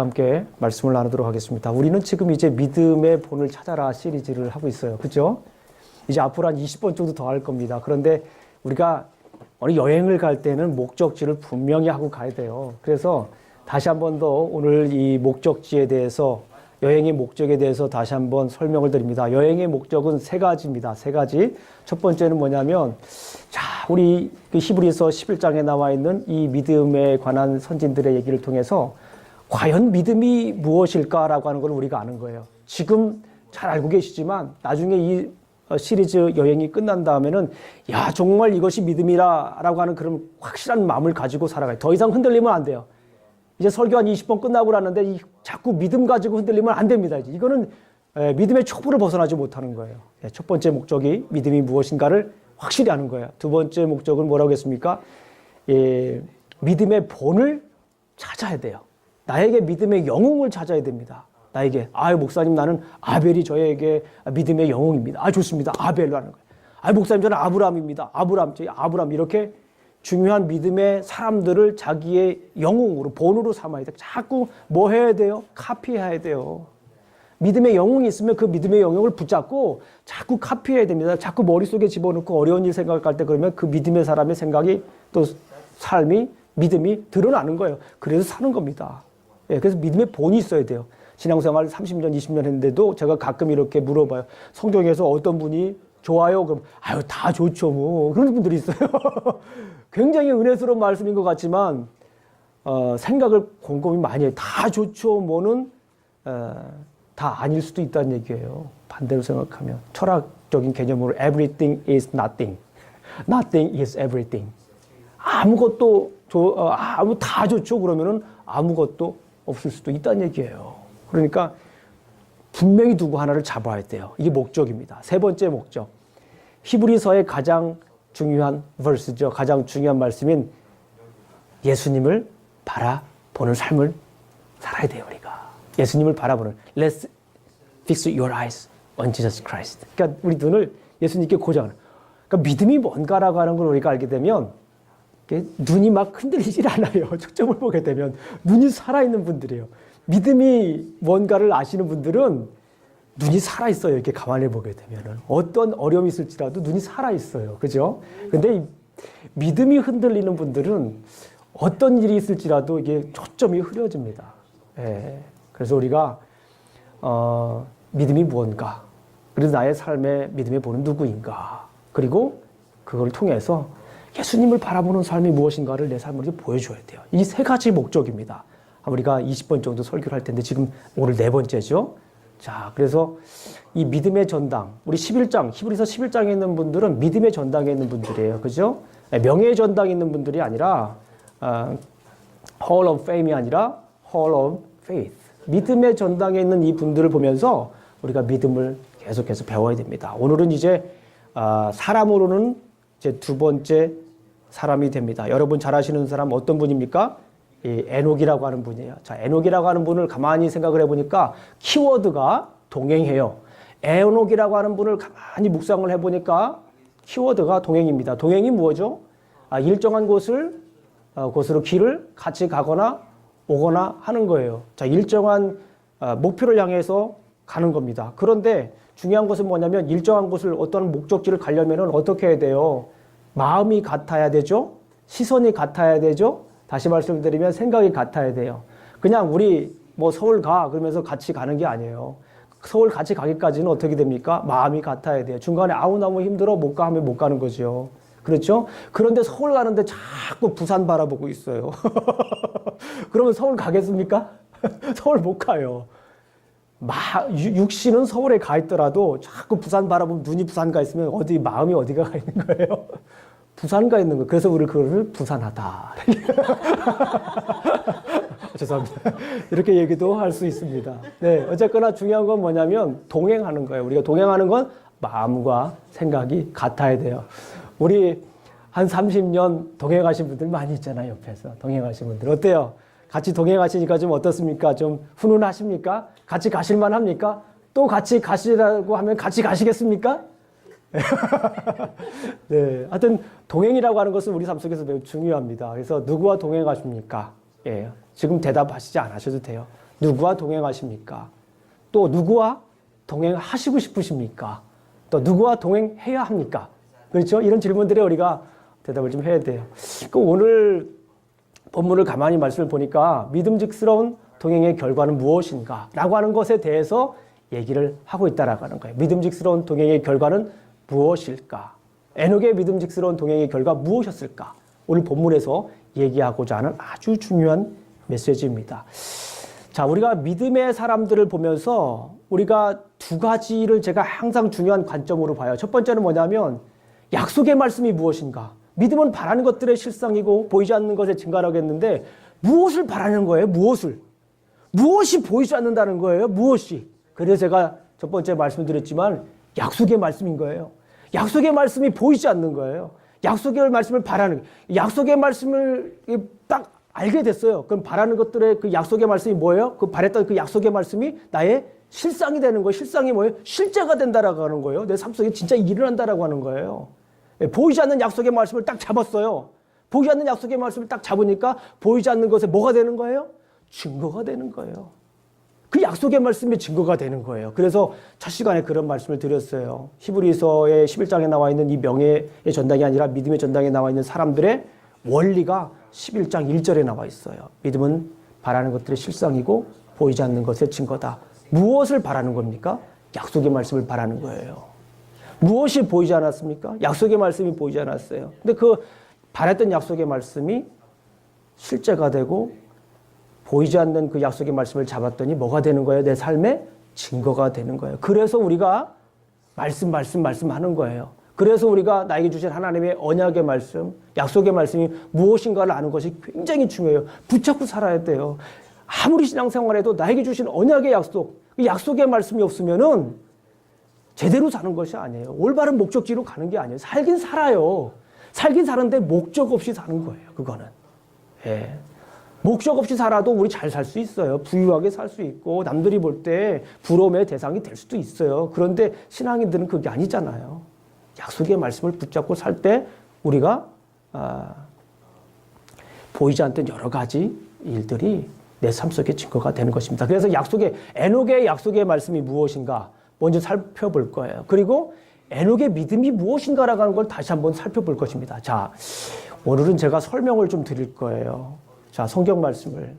함께 말씀을 나누도록 하겠습니다. 우리는 지금 이제 믿음의 본을 찾아라 시리즈를 하고 있어요. 그죠? 이제 앞으로 한 20번 정도 더 할 겁니다. 그런데 우리가 어느 여행을 갈 때는 목적지를 분명히 하고 가야 돼요. 그래서 다시 한 번 더 오늘 이 목적지에 대해서, 여행의 목적에 대해서 다시 한번 설명을 드립니다. 여행의 목적은 세 가지입니다. 세 가지. 첫 번째는 뭐냐면, 자, 우리 히브리서 11장에 나와 있는 이 믿음에 관한 선진들의 얘기를 통해서 과연 믿음이 무엇일까라고 하는 걸 우리가 아는 거예요. 지금 잘 알고 계시지만 나중에 이 시리즈 여행이 끝난 다음에는 야, 정말 이것이 믿음이라고 하는 그런 확실한 마음을 가지고 살아가요. 더 이상 흔들리면 안 돼요. 이제 설교 한 20번 끝나고 나는데 자꾸 믿음 가지고 흔들리면 안 됩니다. 이거는 믿음의 촛불을 벗어나지 못하는 거예요. 첫 번째 목적이 믿음이 무엇인가를 확실히 아는 거예요. 두 번째 목적은 뭐라고 했습니까? 믿음의 본을 찾아야 돼요. 나에게 믿음의 영웅을 찾아야 됩니다. 나에게, 목사님, 나는 아벨이 저에게 믿음의 영웅입니다. 좋습니다. 아벨로 하는 거예요. 목사님, 저는 아브라함입니다. 아브라함. 이렇게 중요한 믿음의 사람들을 자기의 영웅으로, 본으로 삼아야 돼요. 자꾸 뭐 해야 돼요? 카피해야 돼요. 믿음의 영웅이 있으면 그 믿음의 영웅을 붙잡고 자꾸 카피해야 됩니다. 자꾸 머릿속에 집어넣고 어려운 일 생각할 때 그러면 그 믿음의 사람의 생각이 또 삶이, 믿음이 드러나는 거예요. 그래서 사는 겁니다. 그래서 믿음의 본이 있어야 돼요. 신앙생활 30년, 20년 했는데도 제가 가끔 이렇게 물어봐요. 성경에서 어떤 분이 좋아요? 그럼 다 좋죠 뭐. 그런 분들이 있어요. 굉장히 은혜스러운 말씀인 것 같지만 생각을 곰곰이 많이 해요. 다 좋죠 뭐는 다 아닐 수도 있다는 얘기예요. 반대로 생각하면 철학적인 개념으로 everything is nothing, nothing is everything. 아무것도 다 좋죠 그러면은 아무것도 없을 수도 있다는 얘기예요. 그러니까 분명히 누구 하나를 잡아야 돼요. 이게 목적입니다. 세 번째 목적. 히브리서의 가장 중요한 verse죠. 가장 중요한 말씀인 예수님을 바라보는 삶을 살아야 돼요, 우리가. 예수님을 바라보는. Let's fix your eyes on Jesus Christ. 그러니까 우리 눈을 예수님께 고정하는. 그러니까 믿음이 뭔가라고 하는 걸 우리가 알게 되면 눈이 막 흔들리질 않아요. 초점을 보게 되면 눈이 살아있는 분들이에요. 믿음이 뭔가를 아시는 분들은 눈이 살아있어요. 이렇게 가만히 보게 되면은. 어떤 어려움이 있을지라도 눈이 살아있어요. 그죠? 근데 믿음이 흔들리는 분들은 어떤 일이 있을지라도 이게 초점이 흐려집니다. 그래서 우리가, 믿음이 무언가. 그래서 나의 삶의 믿음의 본은 누구인가. 그리고 그걸 통해서 예수님을 바라보는 삶이 무엇인가를 내 삶으로 보여줘야 돼요. 이 세 가지 목적입니다. 우리가 20번 정도 설교를 할 텐데 지금 오늘 네 번째죠. 자, 그래서 이 믿음의 전당, 우리 11장, 히브리서 11장에 있는 분들은 믿음의 전당에 있는 분들이에요. 그죠? 명예의 전당에 있는 분들이 아니라 Hall of Fame이 아니라 Hall of Faith. 믿음의 전당에 있는 이 분들을 보면서 우리가 믿음을 계속해서 배워야 됩니다. 오늘은 이제 사람으로는 이제 두 번째 사람이 됩니다. 여러분 잘 아시는 사람 어떤 분입니까? 이 에녹이라고 하는 분이에요. 자, 에녹이라고 하는 분을 가만히 생각을 해보니까 키워드가 동행해요. 에녹이라고 하는 분을 가만히 묵상을 해보니까 키워드가 동행입니다. 동행이 뭐죠? 일정한 곳으로 길을 같이 가거나 오거나 하는 거예요. 자, 일정한 목표를 향해서 가는 겁니다. 그런데 중요한 것은 뭐냐면 일정한 곳을 어떤 목적지를 가려면 어떻게 해야 돼요? 마음이 같아야 되죠? 시선이 같아야 되죠? 다시 말씀드리면 생각이 같아야 돼요. 그냥 우리 서울 가 그러면서 같이 가는 게 아니에요. 서울 같이 가기까지는 어떻게 됩니까? 마음이 같아야 돼요. 중간에 너무 힘들어 못 가 하면 못 가는 거죠. 그렇죠? 그런데 서울 가는데 자꾸 부산 바라보고 있어요. 그러면 서울 가겠습니까? 서울 못 가요. 육신은 서울에 가 있더라도 자꾸 부산 바라보면 눈이 부산 가 있으면 마음이 어디가 가 있는 거예요? 부산 가 있는 거예요. 그래서 우리 그거를 부산하다. 죄송합니다. 이렇게 얘기도 할 수 있습니다. 네, 어쨌거나 중요한 건 뭐냐면 동행하는 거예요. 우리가 동행하는 건 마음과 생각이 같아야 돼요. 우리 한 30년 동행하신 분들 많이 있잖아요. 옆에서 동행하신 분들. 어때요? 같이 동행하시니까 좀 어떻습니까? 좀 훈훈하십니까? 같이 가실만 합니까? 또 같이 가시라고 하면 같이 가시겠습니까? 네, 하여튼 동행이라고 하는 것은 우리 삶 속에서 매우 중요합니다. 그래서 누구와 동행하십니까? 지금 대답하시지 않으셔도 돼요. 누구와 동행하십니까? 또 누구와 동행하시고 싶으십니까? 또 누구와 동행해야 합니까? 그렇죠? 이런 질문들에 우리가 대답을 좀 해야 돼요. 오늘 본문을 가만히 말씀을 보니까 믿음직스러운 동행의 결과는 무엇인가? 라고 하는 것에 대해서 얘기를 하고 있다라고 하는 거예요. 믿음직스러운 동행의 결과는 무엇일까? 에녹의 믿음직스러운 동행의 결과 무엇이었을까? 오늘 본문에서 얘기하고자 하는 아주 중요한 메시지입니다. 자, 우리가 믿음의 사람들을 보면서 우리가 두 가지를 제가 항상 중요한 관점으로 봐요. 첫 번째는 뭐냐면 약속의 말씀이 무엇인가? 믿음은 바라는 것들의 실상이고 보이지 않는 것의 증거라고 했는데 무엇을 바라는 거예요? 무엇이 보이지 않는다는 거예요? 무엇이? 그래서 제가 첫 번째 말씀드렸지만 약속의 말씀인 거예요. 약속의 말씀이 보이지 않는 거예요. 약속의 말씀을 바라는, 약속의 말씀을 딱 알게 됐어요. 그럼 바라는 것들의 그 약속의 말씀이 뭐예요? 그 바랬던 그 약속의 말씀이 나의 실상이 되는 거예요. 실상이 뭐예요? 실제가 된다라고 하는 거예요. 내 삶 속에 진짜 일어난다라고 하는 거예요. 보이지 않는 약속의 말씀을 딱 잡았어요. 보이지 않는 약속의 말씀을 딱 잡으니까 보이지 않는 것에 뭐가 되는 거예요? 증거가 되는 거예요. 그 약속의 말씀이 증거가 되는 거예요. 그래서 첫 시간에 그런 말씀을 드렸어요. 히브리서의 11장에 나와 있는 이 명예의 전당이 아니라 믿음의 전당에 나와 있는 사람들의 원리가 11장 1절에 나와 있어요. 믿음은 바라는 것들의 실상이고 보이지 않는 것의 증거다. 무엇을 바라는 겁니까? 약속의 말씀을 바라는 거예요. 무엇이 보이지 않았습니까? 약속의 말씀이 보이지 않았어요. 근데 그 바랬던 약속의 말씀이 실제가 되고 보이지 않는 그 약속의 말씀을 잡았더니 뭐가 되는 거예요? 내 삶의 증거가 되는 거예요. 그래서 우리가 말씀하는 거예요. 그래서 우리가 나에게 주신 하나님의 언약의 말씀, 약속의 말씀이 무엇인가를 아는 것이 굉장히 중요해요. 붙잡고 살아야 돼요. 아무리 신앙생활해도 나에게 주신 언약의 약속, 그 약속의 말씀이 없으면은 제대로 사는 것이 아니에요. 올바른 목적지로 가는 게 아니에요. 살긴 살아요. 살긴 사는데 목적 없이 사는 거예요. 그거는. 예. 목적 없이 살아도 우리 잘 살 수 있어요. 부유하게 살 수 있고 남들이 볼 때 부러움의 대상이 될 수도 있어요. 그런데 신앙인들은 그게 아니잖아요. 약속의 말씀을 붙잡고 살 때 우리가 보이지 않던 여러 가지 일들이 내 삶 속에 증거가 되는 것입니다. 그래서 에녹의 약속의 말씀이 무엇인가 먼저 살펴볼 거예요. 그리고 에녹의 믿음이 무엇인가라고 하는 걸 다시 한번 살펴볼 것입니다. 자, 오늘은 제가 설명을 좀 드릴 거예요. 자, 성경 말씀을.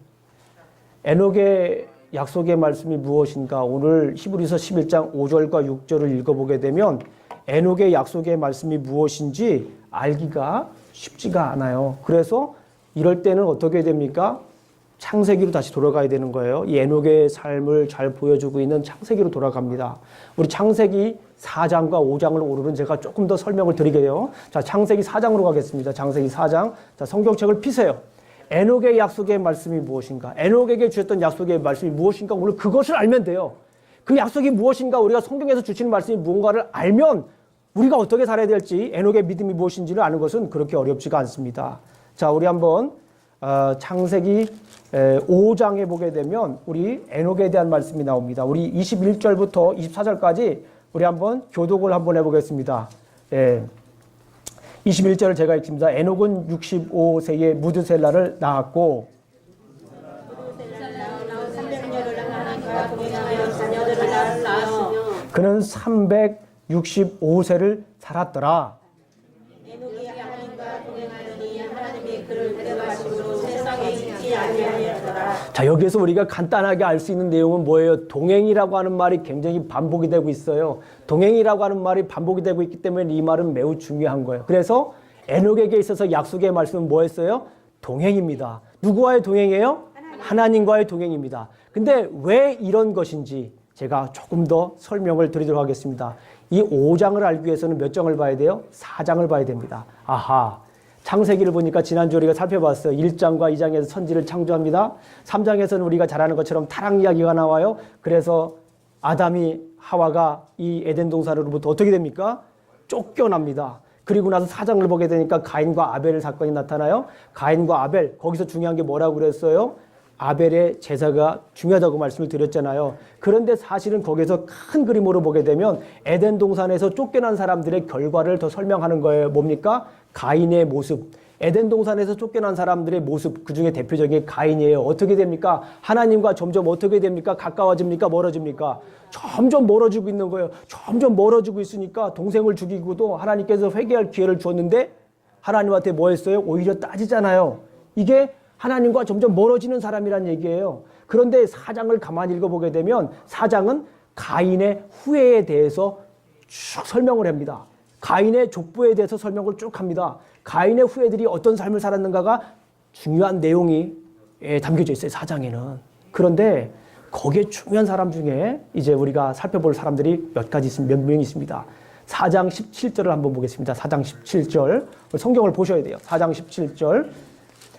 에녹의 약속의 말씀이 무엇인가? 오늘 히브리서 11장 5절과 6절을 읽어보게 되면 에녹의 약속의 말씀이 무엇인지 알기가 쉽지가 않아요. 그래서 이럴 때는 어떻게 됩니까? 창세기로 다시 돌아가야 되는 거예요. 이 에녹의 삶을 잘 보여주고 있는 창세기로 돌아갑니다. 우리 창세기 4장과 5장을 오늘은 제가 조금 더 설명을 드리게요. 자, 창세기 4장으로 가겠습니다. 창세기 4장. 자, 성경책을 피세요. 에녹의 약속의 말씀이 무엇인가? 에녹에게 주셨던 약속의 말씀이 무엇인가? 오늘 그것을 알면 돼요. 그 약속이 무엇인가? 우리가 성경에서 주시는 말씀이 무언가를 알면 우리가 어떻게 살아야 될지, 에녹의 믿음이 무엇인지를 아는 것은 그렇게 어렵지가 않습니다. 자, 우리 한번 창세기 5장에 보게 되면 우리 에녹에 대한 말씀이 나옵니다. 우리 21절부터 24절까지 우리 한번 교독을 한번 해보겠습니다. 21절을 제가 읽습니다. 에녹은 65세에 무드셀라를 낳았고 그는 365세를 살았더라. 자, 여기에서 우리가 간단하게 알 수 있는 내용은 뭐예요? 동행이라고 하는 말이 굉장히 반복이 되고 있어요. 동행이라고 하는 말이 반복이 되고 있기 때문에 이 말은 매우 중요한 거예요. 그래서 에녹에게 있어서 약속의 말씀은 뭐였어요? 동행입니다. 누구와의 동행이에요? 하나님과의 동행입니다. 근데 왜 이런 것인지 제가 조금 더 설명을 드리도록 하겠습니다. 이 5장을 알기 위해서는 몇 장을 봐야 돼요? 4장을 봐야 됩니다. 아하. 창세기를 보니까 지난주 우리가 살펴봤어요. 1장과 2장에서 천지를 창조합니다. 3장에서는 우리가 잘 아는 것처럼 타락 이야기가 나와요. 그래서 아담이 하와가 이 에덴 동산으로부터 어떻게 됩니까? 쫓겨납니다. 그리고 나서 4장을 보게 되니까 가인과 아벨의 사건이 나타나요. 가인과 아벨, 거기서 중요한 게 뭐라고 그랬어요? 아벨의 제사가 중요하다고 말씀을 드렸잖아요. 그런데 사실은 거기서 큰 그림으로 보게 되면 에덴 동산에서 쫓겨난 사람들의 결과를 더 설명하는 거예요. 뭡니까? 가인의 모습. 에덴 동산에서 쫓겨난 사람들의 모습, 그 중에 대표적인 가인이에요. 어떻게 됩니까? 하나님과 점점 어떻게 됩니까? 가까워집니까? 멀어집니까? 점점 멀어지고 있는 거예요. 점점 멀어지고 있으니까 동생을 죽이고도 하나님께서 회개할 기회를 주었는데 하나님한테 뭐 했어요? 오히려 따지잖아요. 이게 하나님과 점점 멀어지는 사람이란 얘기예요. 그런데 4장을 가만히 읽어보게 되면 4장은 가인의 후회에 대해서 쭉 설명을 합니다. 가인의 족보에 대해서 설명을 쭉 합니다. 가인의 후예들이 어떤 삶을 살았는가가 중요한 내용이 담겨져 있어요. 4장에는. 그런데 거기에 중요한 사람 중에 이제 우리가 살펴볼 사람들이 몇 명 있습니다. 4장 17절을 한번 보겠습니다. 4장 17절. 성경을 보셔야 돼요. 4장 17절.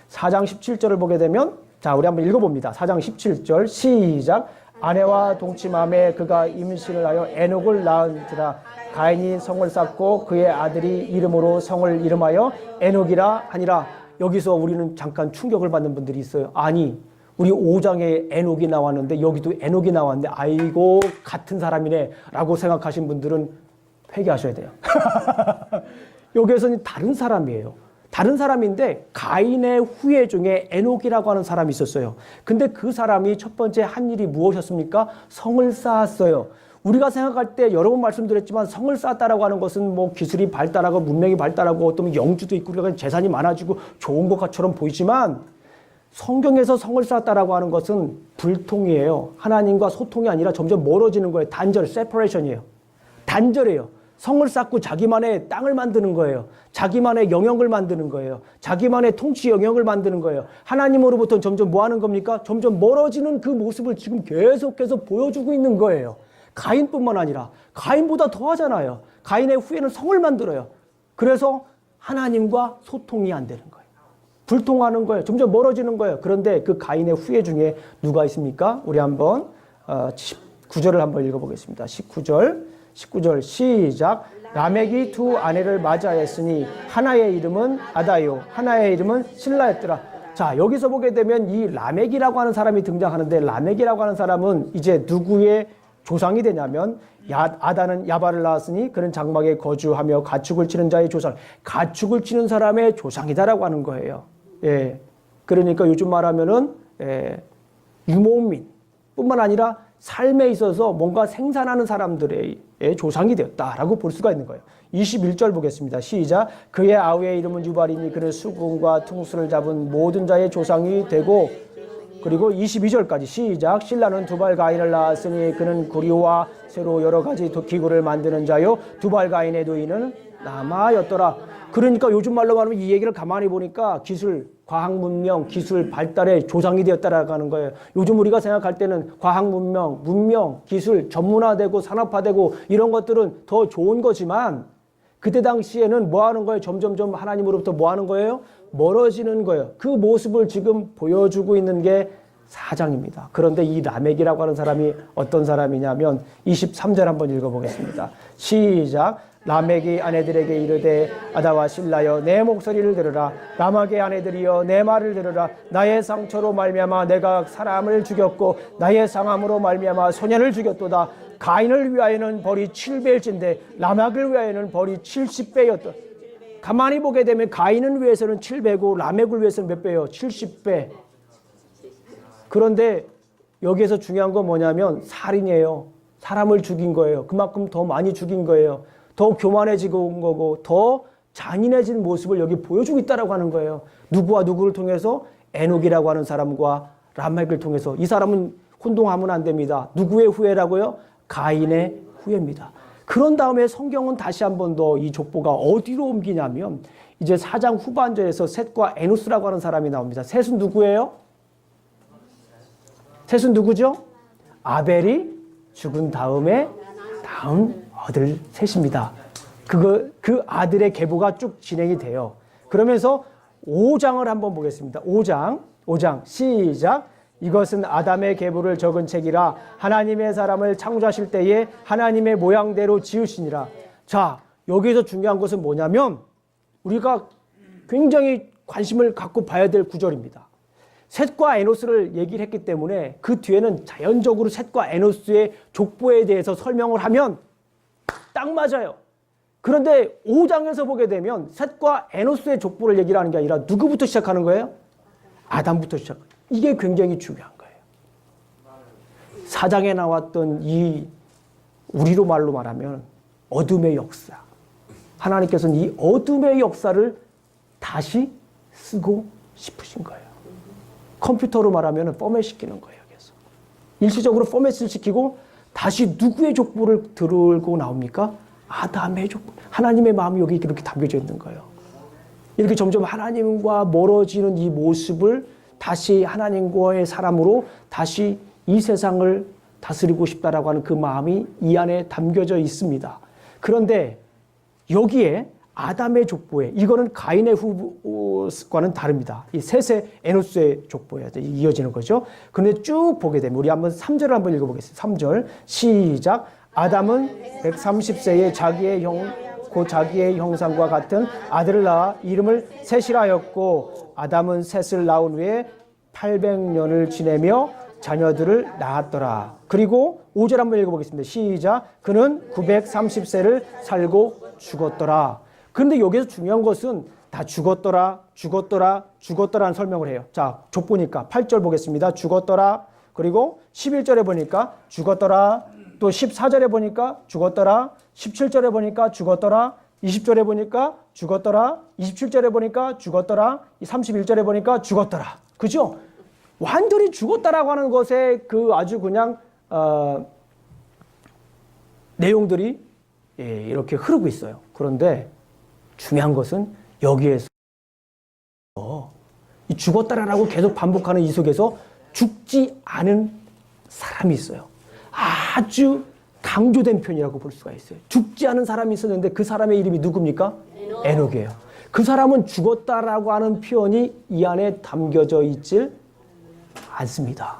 4장 17절을 보게 되면 자, 우리 한번 읽어봅니다. 4장 17절 시작. 아내와 동침함에 그가 임신을 하여 에녹을 낳은지라. 가인이 성을 쌓고 그의 아들이 이름으로 성을 이름하여 에녹이라 하니라. 여기서 우리는 잠깐 충격을 받는 분들이 있어요. 아니, 우리 5장에 에녹이 나왔는데 여기도 에녹이 나왔는데 아이고 같은 사람이네 라고 생각하신 분들은 회개하셔야 돼요. 여기에서는 다른 사람이에요. 다른 사람인데 가인의 후예 중에 에녹이라고 하는 사람이 있었어요. 근데 그 사람이 첫 번째 한 일이 무엇이었습니까? 성을 쌓았어요. 우리가 생각할 때 여러 번 말씀드렸지만 성을 쌓았다라고 하는 것은 뭐 기술이 발달하고 문명이 발달하고 어떤 영주도 있고 그러니까 재산이 많아지고 좋은 것처럼 보이지만 성경에서 성을 쌓았다라고 하는 것은 불통이에요. 하나님과 소통이 아니라 점점 멀어지는 거예요. 단절, separation이에요. 단절이에요. 성을 쌓고 자기만의 땅을 만드는 거예요. 자기만의 영역을 만드는 거예요. 자기만의 통치 영역을 만드는 거예요. 하나님으로부터 점점 뭐 하는 겁니까? 점점 멀어지는 그 모습을 지금 계속해서 보여주고 있는 거예요. 가인뿐만 아니라 가인보다 더 하잖아요. 가인의 후예는 성을 만들어요. 그래서 하나님과 소통이 안 되는 거예요. 불통하는 거예요. 점점 멀어지는 거예요. 그런데 그 가인의 후예 중에 누가 있습니까? 우리 한번 19절을 한번 읽어보겠습니다. 19절 시작. 라멕이 두 아내를 맞이하였으니 하나의 이름은 아다요 하나의 이름은 실라였더라. 자, 여기서 보게 되면 이 라멕이라고 하는 사람이 등장하는데 라멕이라고 하는 사람은 이제 누구의 조상이 되냐면 아다는 야발을 낳았으니 그는 장막에 거주하며 가축을 치는 자의 조상, 가축을 치는 사람의 조상이다라고 하는 거예요. 예. 그러니까 요즘 말하면은 유목민 뿐만 아니라 삶에 있어서 뭔가 생산하는 사람들의 조상이 되었다라고 볼 수가 있는 거예요. 21절 보겠습니다. 시작. 그의 아우의 이름은 유발이니 그는 수금과 퉁수를 잡은 모든 자의 조상이 되고, 그리고 22절까지 시작. 신라는 두발 가인을 낳았으니 그는 구리와 새로 여러 가지 기구를 만드는 자요 두발 가인의 노인은 라마였더라. 그러니까 요즘 말로 말하면 이 얘기를 가만히 보니까 기술, 과학 문명, 기술 발달의 조상이 되었다라고 하는 거예요. 요즘 우리가 생각할 때는 과학 문명, 기술 전문화되고 산업화되고 이런 것들은 더 좋은 거지만 그때 당시에는 뭐 하는 거예요? 점점점 하나님으로부터 뭐 하는 거예요? 멀어지는 거예요. 그 모습을 지금 보여주고 있는 게 4장입니다. 그런데 이 라멕이라고 하는 사람이 어떤 사람이냐면 23절 한번 읽어보겠습니다. 시작. 라멕이 아내들에게 이르되 아다와 실라여 내 목소리를 들으라. 라멕의 아내들이여 내 말을 들으라. 나의 상처로 말미암아 내가 사람을 죽였고 나의 상함으로 말미암아 소년을 죽였도다. 가인을 위하여는 벌이 7배일진데 라멕을 위하여는 벌이 70배였다. 가만히 보게 되면 가인을 위해서는 7배고 라멕을 위해서는 몇 배예요? 70배. 그런데 여기에서 중요한 건 뭐냐면 살인이에요. 사람을 죽인 거예요. 그만큼 더 많이 죽인 거예요. 더 교만해지고 온 거고 더 잔인해진 모습을 여기 보여주고 있다라고 하는 거예요. 누구와 누구를 통해서? 에녹이라고 하는 사람과 라멕을 통해서. 이 사람은 혼동하면 안 됩니다. 누구의 후예라고요? 가인의 후예입니다. 그런 다음에 성경은 다시 한 번 더 이 족보가 어디로 옮기냐면 이제 4장 후반절에서 셋과 에노스라고 하는 사람이 나옵니다. 셋은 누구예요? 셋은 누구죠? 아벨이 죽은 다음에 다음 아들 셋입니다. 그 아들의 계보가 쭉 진행이 돼요. 그러면서 5장을 한번 보겠습니다. 5장 시작. 이것은 아담의 계보를 적은 책이라. 하나님의 사람을 창조하실 때에 하나님의 모양대로 지으시니라. 자, 여기에서 중요한 것은 뭐냐면 우리가 굉장히 관심을 갖고 봐야 될 구절입니다. 셋과 에노스를 얘기를 했기 때문에 그 뒤에는 자연적으로 셋과 에노스의 족보에 대해서 설명을 하면 딱 맞아요. 그런데 5장에서 보게 되면 셋과 에노스의 족보를 얘기를 하는 게 아니라 누구부터 시작하는 거예요? 아담부터 시작. 이게 굉장히 중요한 거예요. 4장에 나왔던 이 우리로 말로 말하면 어둠의 역사. 하나님께서는 이 어둠의 역사를 다시 쓰고 싶으신 거예요. 컴퓨터로 말하면 포맷시키는 거예요. 그래서 일시적으로 포맷을 시키고 다시 누구의 족보를 들고 나옵니까? 아담의 족보. 하나님의 마음이 여기 이렇게 담겨져 있는 거예요. 이렇게 점점 하나님과 멀어지는 이 모습을 다시 하나님과의 사람으로 다시 이 세상을 다스리고 싶다라고 하는 그 마음이 이 안에 담겨져 있습니다. 그런데 여기에 아담의 족보에 이거는 가인의 후과는 다릅니다. 이 셋의 에노스의 족보에 이어지는 거죠. 그런데 쭉 보게 되면 우리 한번 3절을 한번 읽어보겠습니다. 3절 시작. 아담은 130세에 자기의 형상과 같은 아들을 낳아 이름을 셋이라 하였고 아담은 셋을 낳은 후에 800년을 지내며 자녀들을 낳았더라. 그리고 5절 한번 읽어보겠습니다. 시작. 그는 930세를 살고 죽었더라. 그런데 여기서 중요한 것은 다 죽었더라는 설명을 해요. 자, 족보니까 8절 보겠습니다. 죽었더라. 그리고 11절에 보니까 죽었더라. 또 14절에 보니까 죽었더라. 17절에 보니까 죽었더라. 20절에 보니까 죽었더라. 27절에 보니까 죽었더라. 31절에 보니까 죽었더라. 그죠? 완전히 죽었다라고 하는 것에 그 아주 그냥 내용들이 이렇게 흐르고 있어요. 그런데 중요한 것은 여기에서 이 죽었다라고 계속 반복하는 이 속에서 죽지 않은 사람이 있어요. 아주 강조된 표현이라고 볼 수가 있어요. 죽지 않은 사람이 있었는데 그 사람의 이름이 누굽니까? 에녹이에요. 그 사람은 죽었다라고 하는 표현이 이 안에 담겨져 있질 않습니다.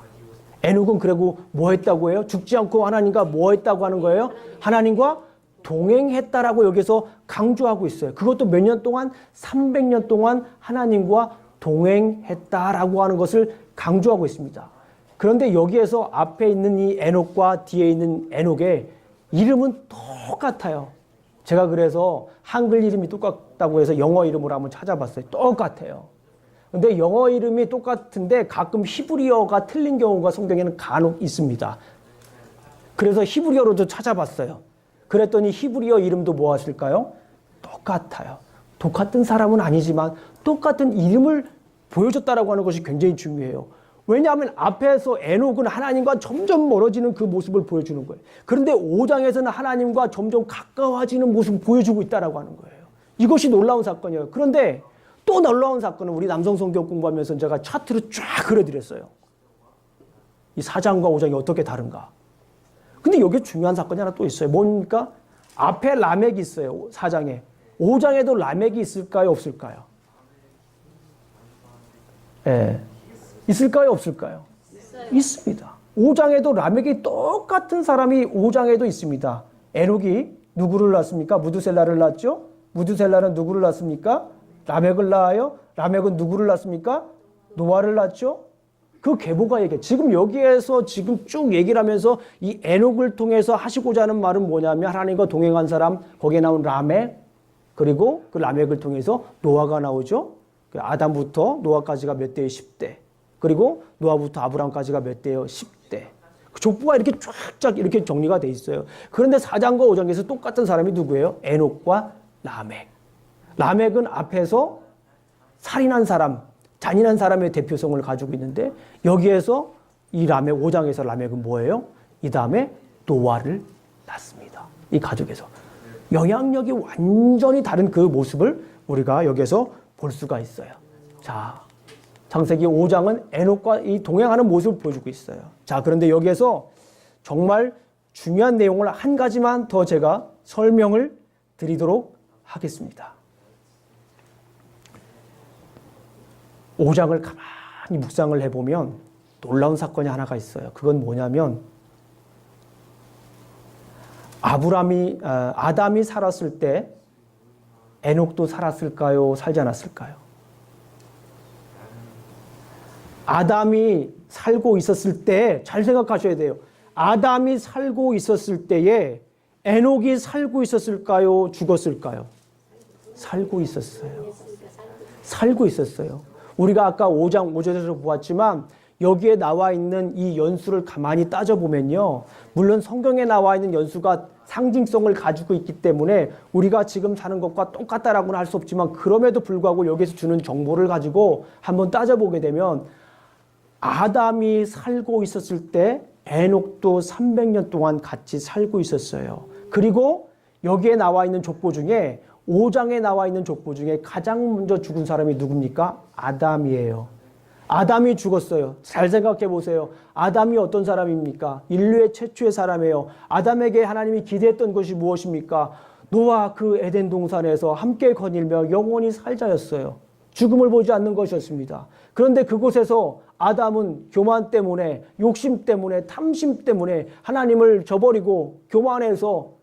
에녹은 그리고 뭐 했다고 해요? 죽지 않고 하나님과 뭐 했다고 하는 거예요? 하나님과 동행했다라고 여기서 강조하고 있어요. 그것도 몇 년 동안? 300년 동안 하나님과 동행했다라고 하는 것을 강조하고 있습니다. 그런데 여기에서 앞에 있는 이 에녹과 뒤에 있는 에녹의 이름은 똑같아요. 제가 그래서 한글 이름이 똑같다고 해서 영어 이름으로 한번 찾아봤어요. 똑같아요. 근데 영어 이름이 똑같은데 가끔 히브리어가 틀린 경우가 성경에는 간혹 있습니다. 그래서 히브리어로도 찾아봤어요. 그랬더니 히브리어 이름도 무엇일까요? 똑같아요. 똑같은 사람은 아니지만 똑같은 이름을 보여줬다라고 하는 것이 굉장히 중요해요. 왜냐하면 앞에서 에녹은 하나님과 점점 멀어지는 그 모습을 보여주는 거예요. 그런데 5장에서는 하나님과 점점 가까워지는 모습을 보여주고 있다라고 하는 거예요. 이것이 놀라운 사건이에요. 그런데 또 놀라운 사건은 우리 남성 성경 공부하면서 제가 차트를 쫙 그려드렸어요. 이 4장과 5장이 어떻게 다른가. 근데 여기에 중요한 사건이 하나 또 있어요. 뭡니까? 앞에 라멕이 있어요. 4장에. 5장에도 라멕이 있을까요? 없을까요? 예. 있을까요? 없을까요? 있습니다. 5장에도 라멕이 똑같은 사람이 5장에도 있습니다. 에녹이 누구를 낳습니까? 무드셀라를 낳았죠? 무드셀라는 누구를 낳습니까? 라멕을 낳아요. 라멕은 누구를 낳습니까? 노아를 낳죠. 그 계보가 얘기해. 지금 여기에서 지금 쭉 얘기를 하면서 이 에녹을 통해서 하시고자 하는 말은 뭐냐면 하나님과 동행한 사람, 거기에 나온 라멕, 그리고 그 라멕을 통해서 노아가 나오죠. 아담부터 노아까지가 몇 대에 10대. 그리고 노아부터 아브람까지가 몇 대요? 10대. 그 족보가 이렇게 쫙쫙 이렇게 정리가 돼 있어요. 그런데 4장과 5장에서 똑같은 사람이 누구예요? 에녹과 라멕. 라멕은 앞에서 살인한 사람, 잔인한 사람의 대표성을 가지고 있는데 여기에서 이 라멕 5장에서 라멕은 뭐예요? 이 다음에 노아를 낳습니다. 이 가족에서. 영향력이 완전히 다른 그 모습을 우리가 여기에서 볼 수가 있어요. 자, 창세기 5장은 에녹과 이 동행하는 모습을 보여주고 있어요. 자, 그런데 여기에서 정말 중요한 내용을 한 가지만 더 제가 설명을 드리도록 하겠습니다. 5장을 가만히 묵상을 해보면 놀라운 사건이 하나가 있어요. 그건 뭐냐면 아담이 살았을 때 에녹도 살았을까요? 살지 않았을까요? 아담이 살고 있었을 때 잘 생각하셔야 돼요. 아담이 살고 있었을 때에 에녹이 살고 있었을까요? 죽었을까요? 살고 있었어요. 살고 있었어요. 우리가 아까 5장 5절에서 보았지만 여기에 나와 있는 이 연수를 가만히 따져보면요. 물론 성경에 나와 있는 연수가 상징성을 가지고 있기 때문에 우리가 지금 사는 것과 똑같다라고는 할 수 없지만 그럼에도 불구하고 여기서 주는 정보를 가지고 한번 따져보게 되면 아담이 살고 있었을 때 에녹도 300년 동안 같이 살고 있었어요. 그리고 여기에 나와 있는 족보 중에 5장에 나와 있는 족보 중에 가장 먼저 죽은 사람이 누굽니까? 아담이에요. 아담이 죽었어요. 잘 생각해 보세요. 아담이 어떤 사람입니까? 인류의 최초의 사람이에요. 아담에게 하나님이 기대했던 것이 무엇입니까? 노아 그 에덴 동산에서 함께 거닐며 영원히 살자였어요. 죽음을 보지 않는 것이었습니다. 그런데 그곳에서 아담은 교만 때문에, 욕심 때문에, 탐심 때문에 하나님을 저버리고 교만해서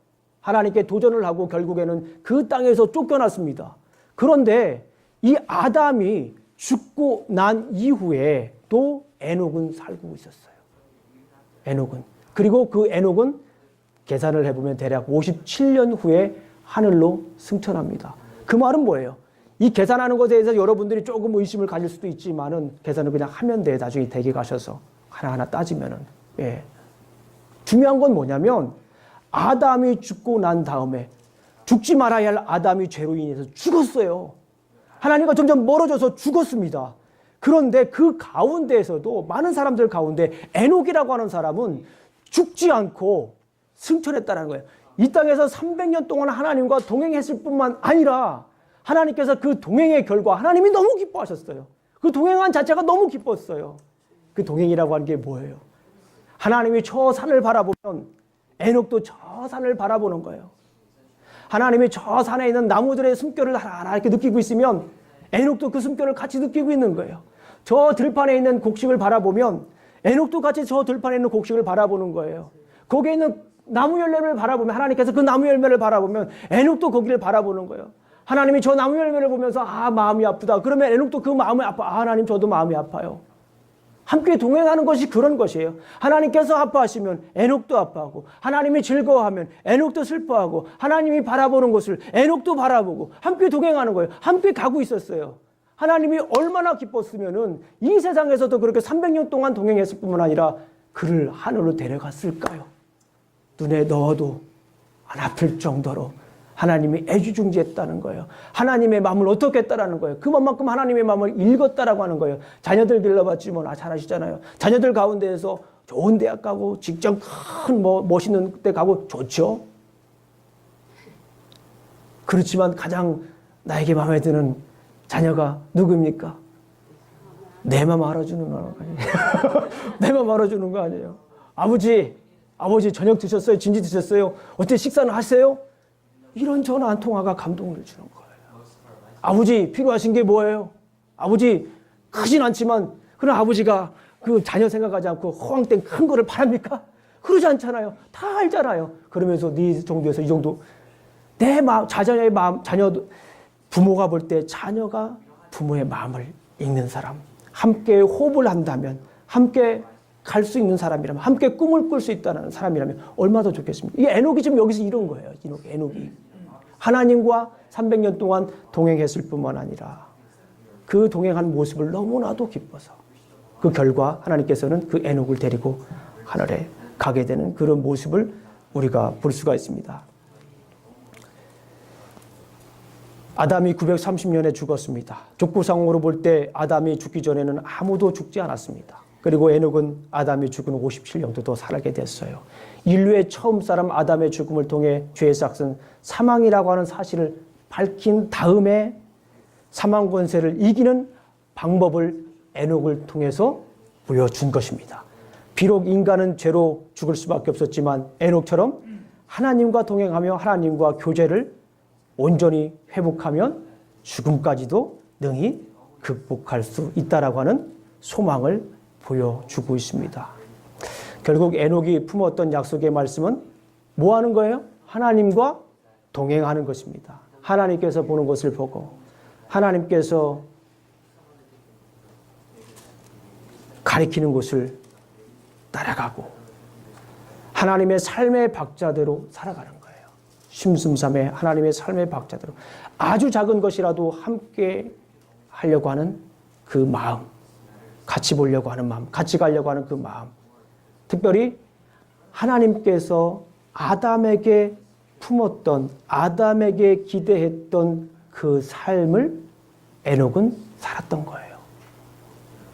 하나님께 도전을 하고 결국에는 그 땅에서 쫓겨났습니다. 그런데 이 아담이 죽고 난 이후에 또 에녹은 살고 있었어요. 에녹은. 그리고 그 에녹은 계산을 해보면 대략 57년 후에 하늘로 승천합니다. 그 말은 뭐예요? 이 계산하는 것에 대해서 여러분들이 조금 의심을 가질 수도 있지만은 계산을 그냥 하면 돼. 나중에 댁에 가셔서 하나하나 따지면은. 예. 중요한 건 뭐냐면 아담이 죽고 난 다음에 죽지 말아야 할 아담이 죄로 인해서 죽었어요. 하나님과 점점 멀어져서 죽었습니다. 그런데 그 가운데에서도 많은 사람들 가운데 에녹이라고 하는 사람은 죽지 않고 승천했다는 거예요. 이 땅에서 300년 동안 하나님과 동행했을 뿐만 아니라 하나님께서 그 동행의 결과 하나님이 너무 기뻐하셨어요. 그 동행한 자체가 너무 기뻤어요. 그 동행이라고 하는 게 뭐예요? 하나님이 저 산을 바라보면 에녹도 저 산을 바라보는 거예요. 하나님이 저 산에 있는 나무들의 숨결을 하나하나 이렇게 느끼고 있으면 에녹도 그 숨결을 같이 느끼고 있는 거예요. 저 들판에 있는 곡식을 바라보면 에녹도 같이 저 들판에 있는 곡식을 바라보는 거예요. 거기에 있는 나무 열매를 바라보면 하나님께서 그 나무 열매를 바라보면 에녹도 거기를 바라보는 거예요. 하나님이 저 나무 열매를 보면서 마음이 아프다. 그러면 에녹도 그 마음이 아파. 하나님 저도 마음이 아파요. 함께 동행하는 것이 그런 것이에요. 하나님께서 아파하시면 에녹도 아파하고 하나님이 즐거워하면 에녹도 슬퍼하고 하나님이 바라보는 것을 에녹도 바라보고 함께 동행하는 거예요. 함께 가고 있었어요. 하나님이 얼마나 기뻤으면은 이 세상에서도 그렇게 300년 동안 동행했을 뿐만 아니라 그를 하늘로 데려갔을까요? 눈에 넣어도 안 아플 정도로 하나님이 애지중지했다는 거예요. 하나님의 마음을 어떻게 했다라는 거예요. 그만큼 하나님의 마음을 읽었다라고 하는 거예요. 자녀들 길러봤지 뭐 잘하시잖아요. 자녀들 가운데에서 좋은 대학 가고 직장 큰 멋있는 데 가고 좋죠. 그렇지만 가장 나에게 마음에 드는 자녀가 누구입니까? 내 마음 알아주는 거 아니에요. 내 마음 알아주는 거 아니에요. 아버지 저녁 드셨어요? 진지 드셨어요? 어때 식사는 하세요? 이런 전화 한 통화가 감동을 주는 거예요. 아버지 필요하신 게 뭐예요? 아버지 크진 않지만 그런 아버지가 그 자녀 생각하지 않고 허황된 큰 거를 바랍니까? 그러지 않잖아요. 다 알잖아요. 그러면서 네 정도에서 이 정도 내 마음, 자녀의 마음, 부모가 볼 때 자녀가 부모의 마음을 읽는 사람, 함께 호흡을 한다면, 함께 갈 수 있는 사람이라면, 함께 꿈을 꿀 수 있다는 사람이라면 얼마나 더 좋겠습니까? 이 에녹이 지금 여기서 이런 거예요. 에녹이. 하나님과 300년 동안 동행했을 뿐만 아니라 그 동행한 모습을 너무나도 기뻐서 그 결과 하나님께서는 그 에녹을 데리고 하늘에 가게 되는 그런 모습을 우리가 볼 수가 있습니다. 아담이 930년에 죽었습니다. 족보상으로 볼 때 아담이 죽기 전에는 아무도 죽지 않았습니다. 그리고 에녹은 아담이 죽은 57년도 더 살게 됐어요. 인류의 처음 사람 아담의 죽음을 통해 죄의 삭은 사망이라고 하는 사실을 밝힌 다음에 사망 권세를 이기는 방법을 에녹을 통해서 보여준 것입니다. 비록 인간은 죄로 죽을 수밖에 없었지만 에녹처럼 하나님과 동행하며 하나님과 교제를 온전히 회복하면 죽음까지도 능히 극복할 수 있다라고 하는 소망을 보여주고 있습니다. 결국 에녹이 품었던 약속의 말씀은 뭐 하는 거예요? 하나님과 동행하는 것입니다. 하나님께서 보는 것을 보고 하나님께서 가리키는 곳을 따라가고 하나님의 삶의 박자대로 살아가는 거예요. 심숨삼에 하나님의 삶의 박자대로 아주 작은 것이라도 함께 하려고 하는 그 마음, 같이 보려고 하는 마음, 같이 가려고 하는 그 마음, 특별히 하나님께서 아담에게 품었던, 아담에게 기대했던 그 삶을 에녹은 살았던 거예요.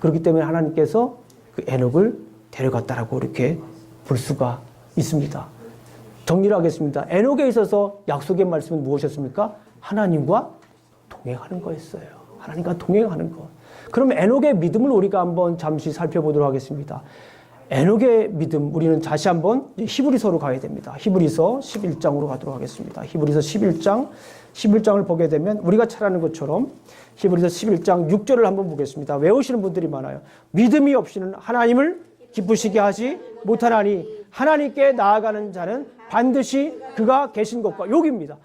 그렇기 때문에 하나님께서 그 에녹을 데려갔다라고 이렇게 볼 수가 있습니다. 정리를 하겠습니다. 에녹에 있어서 약속의 말씀은 무엇이었습니까? 하나님과 동행하는 거였어요. 하나님과 동행하는 것. 그럼 에녹의 믿음을 우리가 한번 잠시 살펴보도록 하겠습니다. 에녹의 믿음, 우리는 다시 한번 히브리서로 가야 됩니다. 히브리서 11장으로 가도록 하겠습니다. 히브리서 11장을 보게 되면 우리가 잘 아는 것처럼 히브리서 11장 6절을 한번 보겠습니다. 외우시는 분들이 많아요. 믿음이 없이는 하나님을 기쁘시게 하지 못하나니 하나님께 나아가는 자는 반드시 그가 계신 것과, 여기입니다.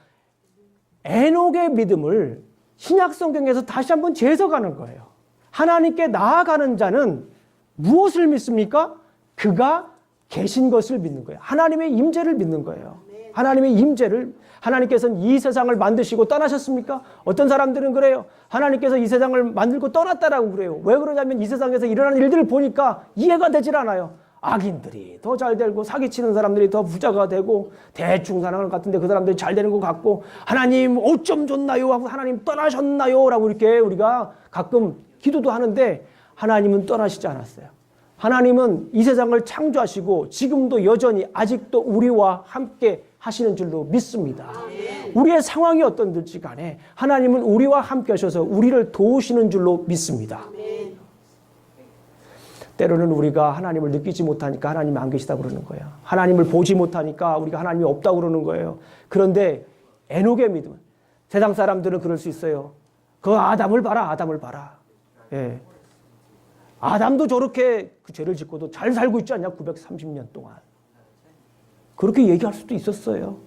에녹의 믿음을 신약 성경에서 다시 한번 재해석하는 거예요. 하나님께 나아가는 자는 무엇을 믿습니까? 그가 계신 것을 믿는 거예요. 하나님의 임재를 믿는 거예요. 하나님의 임재를, 하나님께서는 이 세상을 만드시고 떠나셨습니까? 어떤 사람들은 그래요. 하나님께서 이 세상을 만들고 떠났다라고 그래요. 왜 그러냐면 이 세상에서 일어나는 일들을 보니까 이해가 되질 않아요. 악인들이 더 잘 되고 사기치는 사람들이 더 부자가 되고 대충 사는 것 같은데 그 사람들이 잘 되는 것 같고, 하나님 어쩜 좋나요? 하고 하나님 떠나셨나요? 라고 이렇게 우리가 가끔 기도도 하는데, 하나님은 떠나시지 않았어요. 하나님은 이 세상을 창조하시고 지금도 여전히 아직도 우리와 함께 하시는 줄로 믿습니다. 우리의 상황이 어떤지 간에 하나님은 우리와 함께 하셔서 우리를 도우시는 줄로 믿습니다. 때로는 우리가 하나님을 느끼지 못하니까 하나님이 안 계시다고 그러는 거예요. 하나님을 보지 못하니까 우리가 하나님이 없다고 그러는 거예요. 그런데 에녹의 믿음은, 세상 사람들은 그럴 수 있어요. 그 아담을 봐라, 아담을 봐라. 예. 아담도 저렇게 그 죄를 짓고도 잘 살고 있지 않냐, 930년 동안. 그렇게 얘기할 수도 있었어요.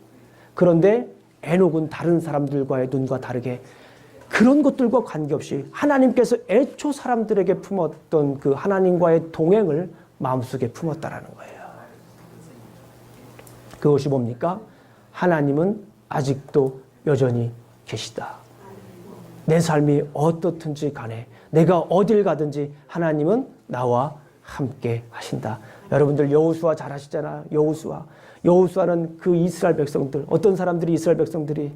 그런데 에녹은 다른 사람들과의 눈과 다르게 그런 것들과 관계없이 하나님께서 애초 사람들에게 품었던 그 하나님과의 동행을 마음속에 품었다라는 거예요. 그것이 뭡니까? 하나님은 아직도 여전히 계시다. 내 삶이 어떻든지 간에, 내가 어딜 가든지 하나님은 나와 함께 하신다. 여러분들 여호수아 잘 아시잖아요. 여호수아는 그 이스라엘 백성들, 어떤 사람들이 이스라엘 백성들이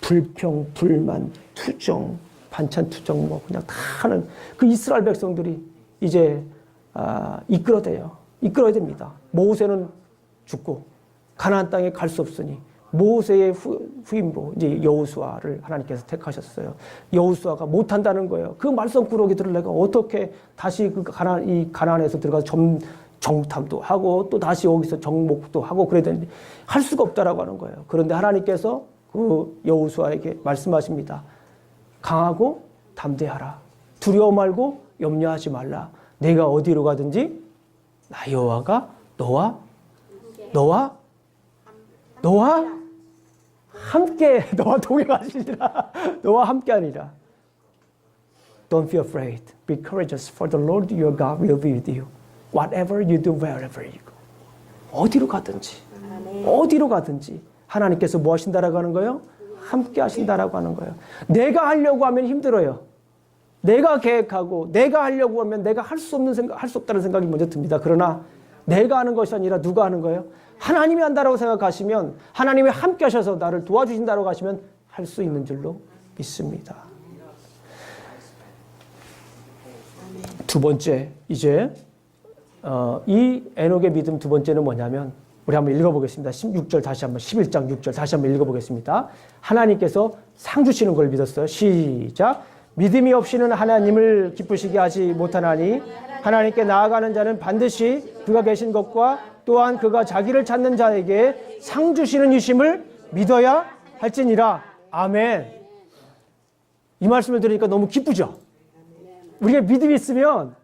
불평, 불만, 투정, 반찬 투정 뭐 그냥 다 하는 그 이스라엘 백성들이 이제 이끌어야 됩니다. 모세는 죽고 가나안 땅에 갈 수 없으니 모세의 후임으로 이제 여호수아를 하나님께서 택하셨어요. 여호수아가 못한다는 거예요. 그 말썽꾸러기들을 내가 어떻게 다시 그 가나안에서 들어가서 정탐도 하고 또 다시 여기서 정목도 하고 그래야 되는데 할 수가 없다라고 하는 거예요. 그런데 하나님께서 그 여호수아에게 말씀하십니다. 강하고 담대하라. 두려워 말고 염려하지 말라. 내가 어디로 가든지 나 여호와가 너와 함께, 너와 동행하시리라. 너와 함께하리라. Don't be afraid. Be courageous, for the Lord your God will be with you. Whatever you do, wherever you go. 어디로 가든지 하나님께서 뭐 하신다라고 하는 거예요? 함께 하신다라고 하는 거예요. 내가 하려고 하면 힘들어요. 내가 계획하고 내가 하려고 하면 내가 할 수 없다는 생각이 먼저 듭니다. 그러나 내가 하는 것이 아니라 누가 하는 거예요? 하나님이 한다라고 생각하시면, 하나님이 함께 하셔서 나를 도와주신다라고 하시면 할 수 있는 줄로 믿습니다. 두 번째, 이제 이 에녹의 믿음 두 번째는 뭐냐면, 우리 한번 읽어보겠습니다. 16절 다시 한번, 11장 6절 다시 한번 읽어보겠습니다. 하나님께서 상 주시는 걸 믿었어요. 시작. 믿음이 없이는 하나님을 기쁘시게 하지 못하나니 하나님께 나아가는 자는 반드시 그가 계신 것과 또한 그가 자기를 찾는 자에게 상 주시는 이심을 믿어야 할지니라. 아멘. 이 말씀을 들으니까 너무 기쁘죠? 우리가 믿음이 있으면,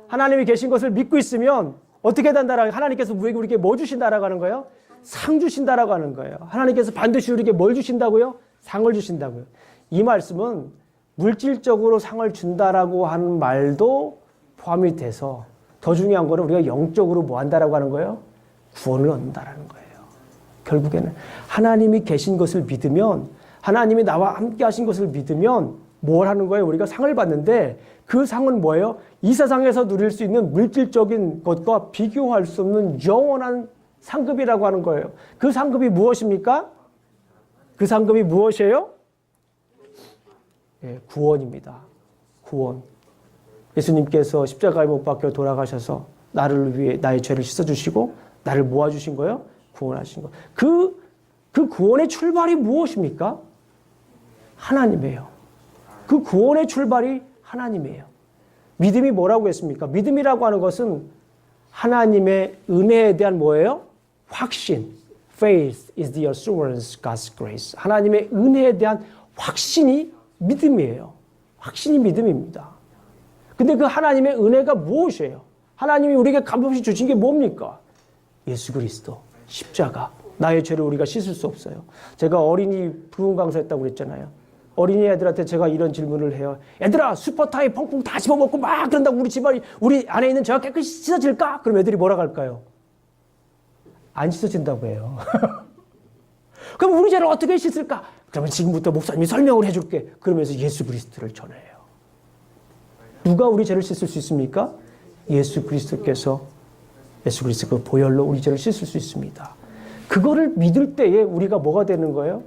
하나님이 계신 것을 믿고 있으면 어떻게 된다라고, 하나님께서 우리에게 뭐 주신다라고 하는 거예요? 상 주신다라고 하는 거예요. 하나님께서 반드시 우리에게 뭘 주신다고요? 상을 주신다고요. 이 말씀은 물질적으로 상을 준다라고 하는 말도 포함이 돼서, 더 중요한 거는 우리가 영적으로 뭐 한다라고 하는 거예요? 구원을 얻는다라는 거예요. 결국에는 하나님이 계신 것을 믿으면, 하나님이 나와 함께 하신 것을 믿으면 뭘 하는 거예요? 우리가 상을 받는데 그 상은 뭐예요? 이 세상에서 누릴 수 있는 물질적인 것과 비교할 수 없는 영원한 상급이라고 하는 거예요. 그 상급이 무엇입니까? 그 상급이 무엇이에요? 예, 구원입니다. 구원. 예수님께서 십자가에 못 박혀 돌아가셔서 나를 위해 나의 죄를 씻어주시고 나를 모아주신 거예요. 구원하신 거. 그 구원의 출발이 무엇입니까? 하나님이에요. 그 구원의 출발이 하나님이에요. 믿음이 뭐라고 했습니까? 믿음이라고 하는 것은 하나님의 은혜에 대한 뭐예요? 확신. Faith is the assurance of God's grace. 하나님의 은혜에 대한 확신이 믿음이에요. 확신이 믿음입니다. 근데 그 하나님의 은혜가 무엇이에요? 하나님이 우리에게 값없이 주신 게 뭡니까? 예수 그리스도, 십자가. 나의 죄를 우리가 씻을 수 없어요. 제가 어린이 부흥 강사했다고 그랬잖아요. 어린이 애들한테 제가 이런 질문을 해요. 얘들아, 슈퍼타이 펑펑 다 집어먹고 막 그런다고 우리 집안이, 우리 안에 있는 죄가 깨끗이 씻어질까? 그럼 애들이 뭐라 할까요? 안 씻어진다고 해요. 그럼 우리 죄를 어떻게 씻을까? 그러면 지금부터 목사님이 설명을 해줄게. 그러면서 예수 그리스도를 전해요. 누가 우리 죄를 씻을 수 있습니까? 예수 그리스도께서, 예수 그리스도 그 보혈로 우리 죄를 씻을 수 있습니다. 그거를 믿을 때에 우리가 뭐가 되는 거예요?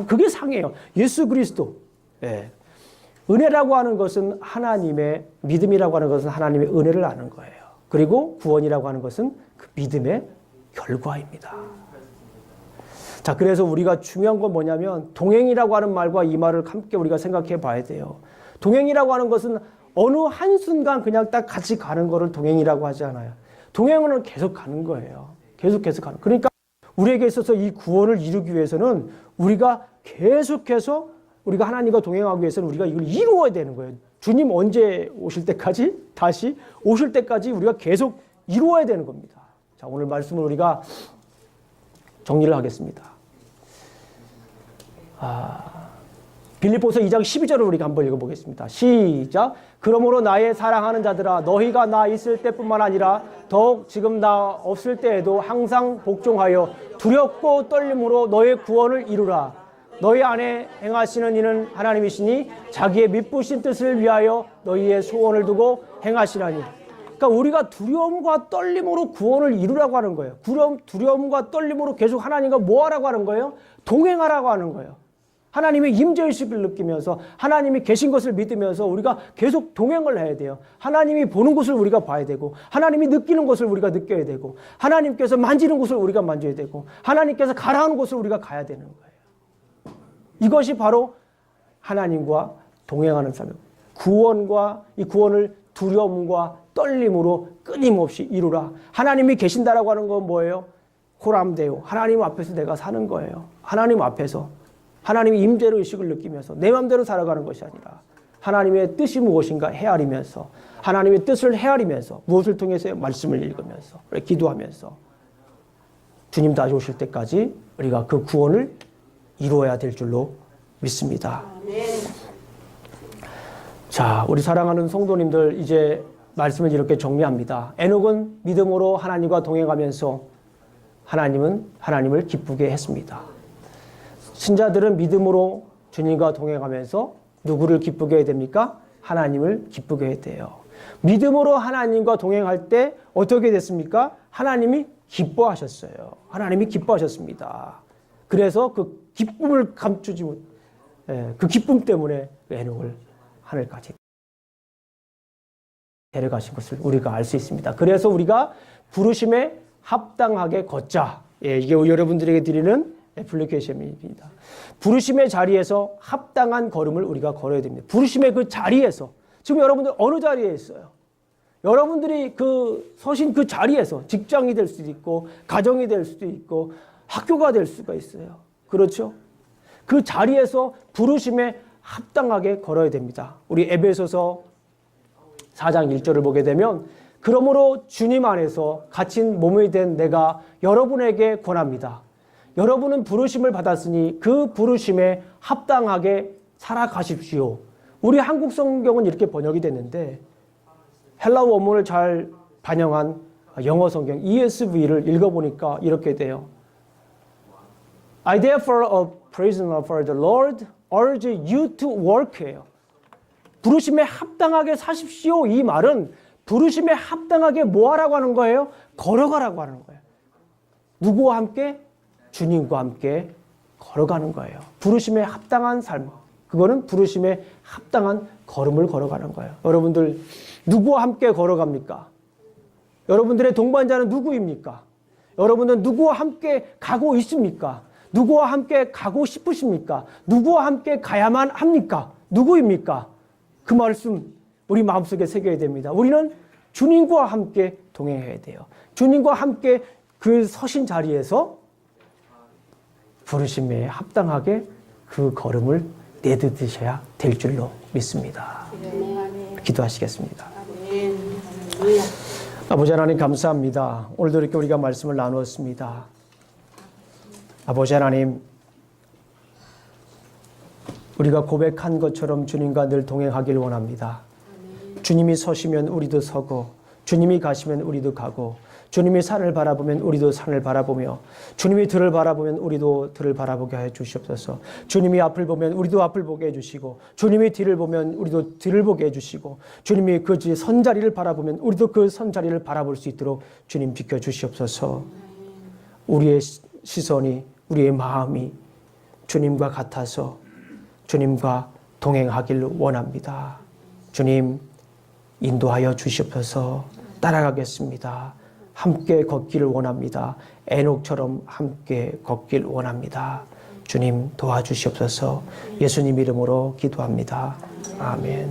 그게 상이에요. 예수 그리스도. 예. 은혜라고 하는 것은 하나님의, 믿음이라고 하는 것은 하나님의 은혜를 아는 거예요. 그리고 구원이라고 하는 것은 그 믿음의 결과입니다. 자, 그래서 우리가 중요한 건 뭐냐면 동행이라고 하는 말과 이 말을 함께 우리가 생각해 봐야 돼요. 동행이라고 하는 것은 어느 한순간 그냥 딱 같이 가는 거를 동행이라고 하지 않아요. 동행은 계속 가는 거예요. 계속 가는. 그러니까 우리에게 있어서 이 구원을 이루기 위해서는 우리가 계속해서 우리가 하나님과 동행하기 위해서는 우리가 이걸 이루어야 되는 거예요. 주님 언제 오실 때까지, 다시 오실 때까지 우리가 계속 이루어야 되는 겁니다. 자, 오늘 말씀을 우리가 정리를 하겠습니다. 빌립보서 2장 12절을 우리가 한번 읽어보겠습니다. 시작. 그러므로 나의 사랑하는 자들아, 너희가 나 있을 때뿐만 아니라 더욱 지금 나 없을 때에도 항상 복종하여 두렵고 떨림으로 너의 구원을 이루라. 너희 안에 행하시는 이는 하나님이시니 자기의 미쁘신 뜻을 위하여 너희의 소원을 두고 행하시라니. 그러니까 우리가 두려움과 떨림으로 구원을 이루라고 하는 거예요. 두려움과 떨림으로 계속 하나님과 뭐 하라고 하는 거예요? 동행하라고 하는 거예요. 하나님의 임재의식을 느끼면서 하나님이 계신 것을 믿으면서 우리가 계속 동행을 해야 돼요. 하나님이 보는 것을 우리가 봐야 되고, 하나님이 느끼는 것을 우리가 느껴야 되고, 하나님께서 만지는 것을 우리가 만져야 되고, 하나님께서 가라하는 곳을 우리가 가야 되는 거예요. 이것이 바로 하나님과 동행하는 삶이에요. 이 구원을 두려움과 떨림으로 끊임없이 이루라. 하나님이 계신다라고 하는 건 뭐예요? 호람데오. 하나님 앞에서 내가 사는 거예요. 하나님 앞에서. 하나님의 임재의 의식을 느끼면서 내 마음대로 살아가는 것이 아니라 하나님의 뜻이 무엇인가 헤아리면서, 하나님의 뜻을 헤아리면서, 무엇을 통해서 말씀을 읽으면서, 기도하면서 주님 다시 오실 때까지 우리가 그 구원을 이루어야 될 줄로 믿습니다. 자, 우리 사랑하는 성도님들, 이제 말씀을 이렇게 정리합니다. 에녹은 믿음으로 하나님과 동행하면서 하나님을 기쁘게 했습니다. 신자들은 믿음으로 주님과 동행하면서 누구를 기쁘게 해야 됩니까? 하나님을 기쁘게 해야 돼요. 믿음으로 하나님과 동행할 때 어떻게 됐습니까? 하나님이 기뻐하셨어요. 하나님이 기뻐하셨습니다. 그래서 그 기쁨을 감추지 못, 그 기쁨 때문에 에녹을 하늘까지 데려가신 것을 우리가 알 수 있습니다. 그래서 우리가 부르심에 합당하게 걷자. 이게 여러분들에게 드리는 애플리케이션입니다. 부르심의 자리에서 합당한 걸음을 우리가 걸어야 됩니다. 부르심의 그 자리에서, 지금 여러분들 어느 자리에 있어요? 여러분들이 서신 그 자리에서 직장이 될 수도 있고, 가정이 될 수도 있고, 학교가 될 수가 있어요. 그렇죠? 그 자리에서 부르심에 합당하게 걸어야 됩니다. 우리 에베소서 4장 1절을 보게 되면, 그러므로 주님 안에서 갇힌 몸이 된 내가 여러분에게 권합니다. 여러분은 부르심을 받았으니 그 부르심에 합당하게 살아가십시오. 우리 한국 성경은 이렇게 번역이 됐는데, 헬라어 원문을 잘 반영한 영어 성경 ESV를 읽어보니까 이렇게 돼요. I therefore, a prisoner for the Lord, urge you to work해요. 부르심에 합당하게 사십시오. 이 말은 부르심에 합당하게 뭐 하라고 하는 거예요? 걸어가라고 하는 거예요. 누구와 함께? 주님과 함께 걸어가는 거예요. 부르심에 합당한 삶. 그거는 부르심에 합당한 걸음을 걸어가는 거예요. 여러분들 누구와 함께 걸어갑니까? 여러분들의 동반자는 누구입니까? 여러분은 누구와 함께 가고 있습니까? 누구와 함께 가고 싶으십니까? 누구와 함께 가야만 합니까? 누구입니까? 그 말씀 우리 마음속에 새겨야 됩니다. 우리는 주님과 함께 동행해야 돼요. 주님과 함께 그 서신 자리에서 부르심에 합당하게 그 걸음을 내딛으셔야 될 줄로 믿습니다. 기도하시겠습니다. 아버지 하나님 감사합니다. 오늘도 이렇게 우리가 말씀을 나누었습니다. 아버지 하나님, 우리가 고백한 것처럼 주님과 늘 동행하길 원합니다. 주님이 서시면 우리도 서고, 주님이 가시면 우리도 가고, 주님이 산을 바라보면 우리도 산을 바라보며, 주님이 들을 바라보면 우리도 들을 바라보게 해 주시옵소서. 주님이 앞을 보면 우리도 앞을 보게 해주시고, 주님이 뒤를 보면 우리도 뒤를 보게 해주시고, 주님이 그 선자리를 바라보면 우리도 그 선자리를 바라볼 수 있도록 주님 비켜주시옵소서. 우리의 시선이, 우리의 마음이 주님과 같아서 주님과 동행하길 원합니다. 주님 인도하여 주시옵소서. 따라가겠습니다. 함께 걷기를 원합니다. 에녹처럼 함께 걷길 원합니다. 주님 도와주시옵소서. 예수님 이름으로 기도합니다. 아멘.